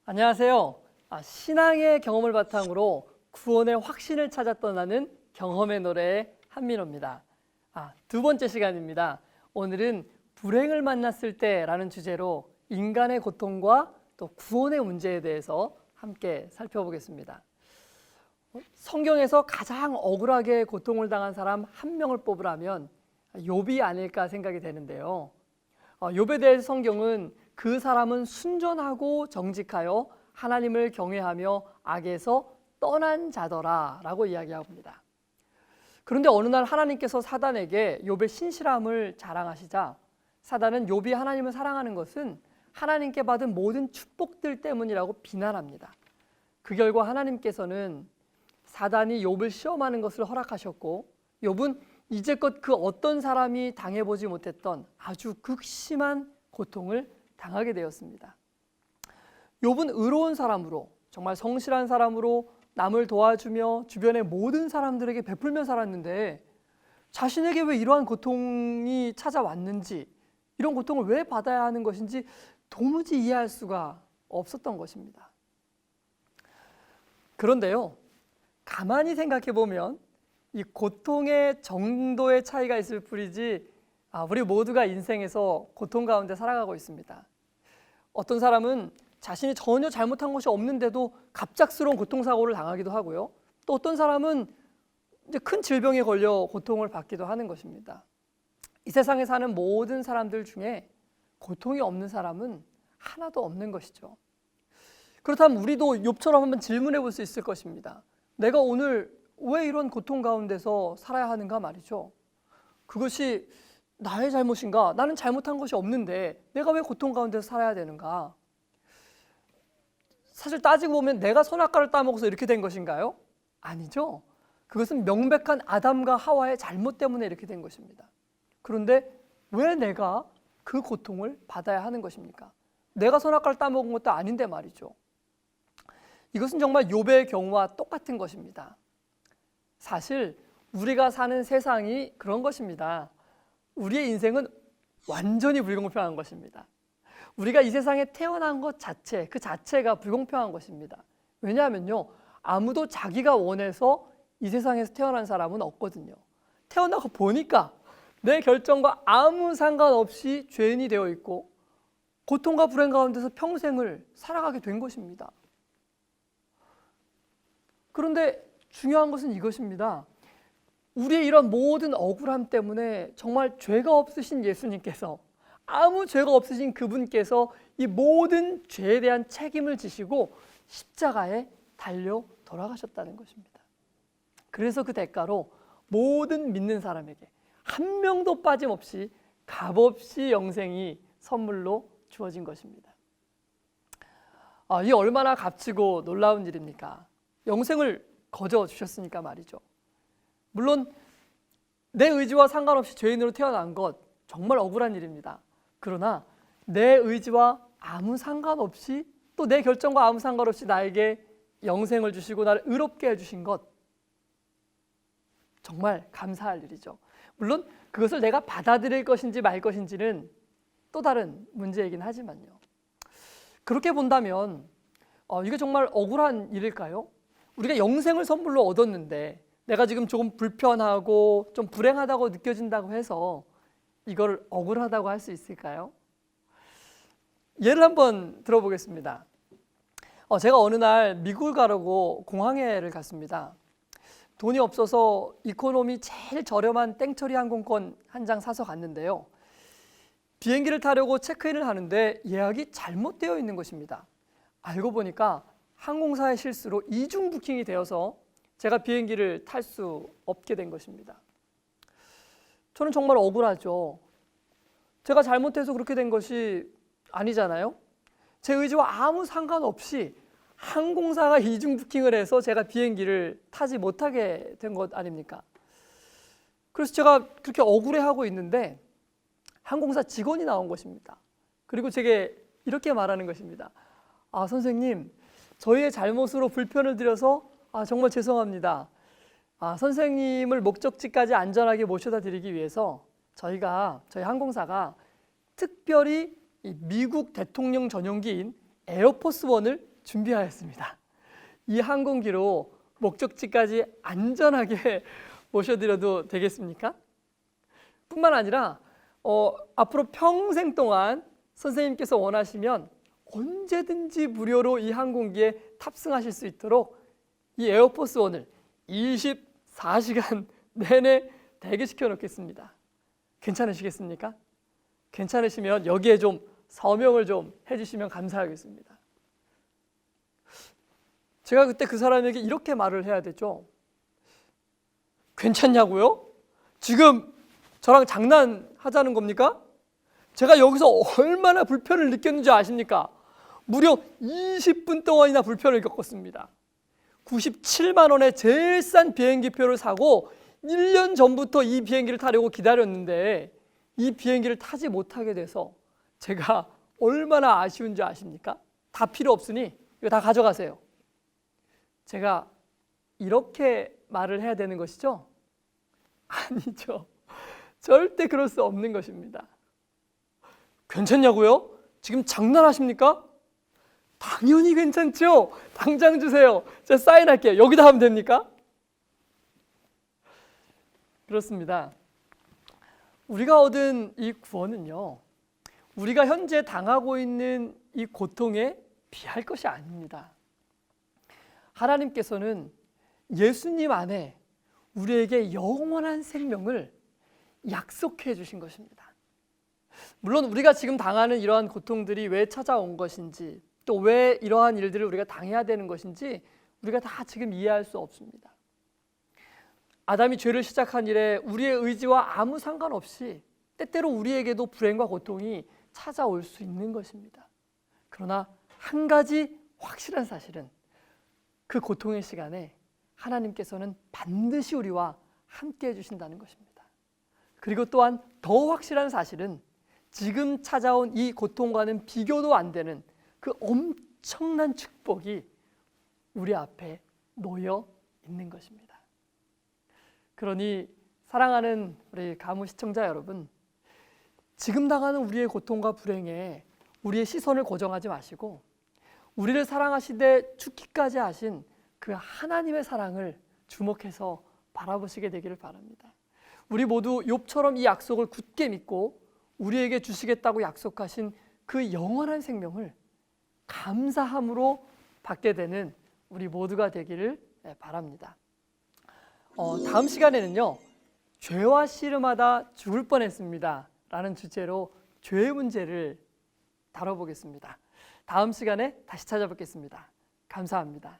안녕하세요. 신앙의 경험을 바탕으로 구원의 확신을 찾아 떠나는 경험의 노래 한민호입니다. 두 번째 시간입니다. 오늘은 불행을 만났을 때라는 주제로 인간의 고통과 또 구원의 문제에 대해서 함께 살펴보겠습니다. 성경에서 가장 억울하게 고통을 당한 사람 한 명을 뽑으라면 욥이 아닐까 생각이 되는데요. 욥에 대해서 성경은 그 사람은 순전하고 정직하여 하나님을 경외하며 악에서 떠난 자더라 라고 이야기합니다. 그런데 어느 날 하나님께서 사단에게 욥의 신실함을 자랑하시자 사단은 욥이 하나님을 사랑하는 것은 하나님께 받은 모든 축복들 때문이라고 비난합니다. 그 결과 하나님께서는 사단이 욥을 시험하는 것을 허락하셨고 욥은 이제껏 그 어떤 사람이 당해보지 못했던 아주 극심한 고통을 당하게 되었습니다. 욥은 의로운 사람으로 정말 성실한 사람으로 남을 도와주며 주변의 모든 사람들에게 베풀며 살았는데 자신에게 왜 이러한 고통이 찾아왔는지, 이런 고통을 왜 받아야 하는 것인지 도무지 이해할 수가 없었던 것입니다. 그런데요, 가만히 생각해 보면 이 고통의 정도의 차이가 있을 뿐이지 우리 모두가 인생에서 고통 가운데 살아가고 있습니다. 어떤 사람은 자신이 전혀 잘못한 것이 없는데도 갑작스러운 교통사고를 당하기도 하고요. 또 어떤 사람은 이제 큰 질병에 걸려 고통을 받기도 하는 것입니다. 이 세상에 사는 모든 사람들 중에 고통이 없는 사람은 하나도 없는 것이죠. 그렇다면 우리도 욥처럼 한번 질문해 볼 수 있을 것입니다. 내가 오늘 왜 이런 고통 가운데서 살아야 하는가 말이죠. 그것이 나의 잘못인가? 나는 잘못한 것이 없는데 내가 왜 고통 가운데서 살아야 되는가? 사실 따지고 보면 내가 선악과를 따먹어서 이렇게 된 것인가요? 아니죠. 그것은 명백한 아담과 하와의 잘못 때문에 이렇게 된 것입니다. 그런데 왜 내가 그 고통을 받아야 하는 것입니까? 내가 선악과를 따먹은 것도 아닌데 말이죠. 이것은 정말 욥의 경우와 똑같은 것입니다. 사실 우리가 사는 세상이 그런 것입니다. 우리의 인생은 완전히 불공평한 것입니다. 우리가 이 세상에 태어난 것 자체, 그 자체가 불공평한 것입니다. 왜냐하면요, 아무도 자기가 원해서 이 세상에서 태어난 사람은 없거든요. 태어나고 보니까 내 결정과 아무 상관없이 죄인이 되어 있고 고통과 불행 가운데서 평생을 살아가게 된 것입니다. 그런데 중요한 것은 이것입니다. 우리의 이런 모든 억울함 때문에 정말 죄가 없으신 예수님께서, 아무 죄가 없으신 그분께서 이 모든 죄에 대한 책임을 지시고 십자가에 달려 돌아가셨다는 것입니다. 그래서 그 대가로 모든 믿는 사람에게 한 명도 빠짐없이 값없이 영생이 선물로 주어진 것입니다. 이 얼마나 값지고 놀라운 일입니까? 영생을 거저 주셨으니까 말이죠. 물론 내 의지와 상관없이 죄인으로 태어난 것 정말 억울한 일입니다. 그러나 내 의지와 아무 상관없이 또 내 결정과 아무 상관없이 나에게 영생을 주시고 나를 의롭게 해주신 것 정말 감사할 일이죠. 물론 그것을 내가 받아들일 것인지 말 것인지는 또 다른 문제이긴 하지만요. 그렇게 본다면 이게 정말 억울한 일일까요? 우리가 영생을 선물로 얻었는데 내가 지금 조금 불편하고 좀 불행하다고 느껴진다고 해서 이걸 억울하다고 할 수 있을까요? 예를 한번 들어보겠습니다. 제가 어느 날 미국을 가려고 공항에를 갔습니다. 돈이 없어서 이코노미 제일 저렴한 땡처리 항공권 한 장 사서 갔는데요. 비행기를 타려고 체크인을 하는데 예약이 잘못되어 있는 것입니다. 알고 보니까 항공사의 실수로 이중 부킹이 되어서 제가 비행기를 탈 수 없게 된 것입니다. 저는 정말 억울하죠. 제가 잘못해서 그렇게 된 것이 아니잖아요. 제 의지와 아무 상관없이 항공사가 이중 부킹을 해서 제가 비행기를 타지 못하게 된 것 아닙니까? 그래서 제가 그렇게 억울해하고 있는데 항공사 직원이 나온 것입니다. 그리고 제게 이렇게 말하는 것입니다. 선생님, 저희의 잘못으로 불편을 드려서 정말 죄송합니다. 선생님을 목적지까지 안전하게 모셔다 드리기 위해서 저희 항공사가 특별히 이 미국 대통령 전용기인 에어포스 원을 준비하였습니다. 이 항공기로 목적지까지 안전하게 모셔드려도 되겠습니까? 뿐만 아니라 앞으로 평생 동안 선생님께서 원하시면 언제든지 무료로 이 항공기에 탑승하실 수 있도록 이 에어포스 원을 24시간 내내 대기시켜 놓겠습니다. 괜찮으시겠습니까? 괜찮으시면 여기에 좀 서명을 좀 해주시면 감사하겠습니다. 제가 그때 그 사람에게 이렇게 말을 해야 되죠. 괜찮냐고요? 지금 저랑 장난하자는 겁니까? 제가 여기서 얼마나 불편을 느꼈는지 아십니까? 무려 20분 동안이나 불편을 겪었습니다. 97만 원의 제일 싼 비행기표를 사고 1년 전부터 이 비행기를 타려고 기다렸는데 이 비행기를 타지 못하게 돼서 제가 얼마나 아쉬운지 아십니까? 다 필요 없으니 이거 다 가져가세요. 제가 이렇게 말을 해야 되는 것이죠? 아니죠. 절대 그럴 수 없는 것입니다. 괜찮냐고요? 지금 장난하십니까? 당연히 괜찮죠? 당장 주세요. 제가 사인할게요. 여기다 하면 됩니까? 그렇습니다. 우리가 얻은 이 구원은요, 우리가 현재 당하고 있는 이 고통에 비할 것이 아닙니다. 하나님께서는 예수님 안에 우리에게 영원한 생명을 약속해 주신 것입니다. 물론 우리가 지금 당하는 이러한 고통들이 왜 찾아온 것인지, 또 왜 이러한 일들을 우리가 당해야 되는 것인지 우리가 다 지금 이해할 수 없습니다. 아담이 죄를 시작한 이래 우리의 의지와 아무 상관없이 때때로 우리에게도 불행과 고통이 찾아올 수 있는 것입니다. 그러나 한 가지 확실한 사실은 그 고통의 시간에 하나님께서는 반드시 우리와 함께 해주신다는 것입니다. 그리고 또한 더 확실한 사실은 지금 찾아온 이 고통과는 비교도 안 되는 그 엄청난 축복이 우리 앞에 놓여 있는 것입니다. 그러니 사랑하는 우리 가무 시청자 여러분, 지금 당하는 우리의 고통과 불행에 우리의 시선을 고정하지 마시고 우리를 사랑하시되 죽기까지 하신 그 하나님의 사랑을 주목해서 바라보시게 되기를 바랍니다. 우리 모두 욥처럼 이 약속을 굳게 믿고 우리에게 주시겠다고 약속하신 그 영원한 생명을 감사함으로 받게 되는 우리 모두가 되기를 바랍니다. 다음 시간에는요, 죄와 씨름하다 죽을 뻔했습니다 라는 주제로 죄의 문제를 다뤄보겠습니다. 다음 시간에 다시 찾아뵙겠습니다. 감사합니다.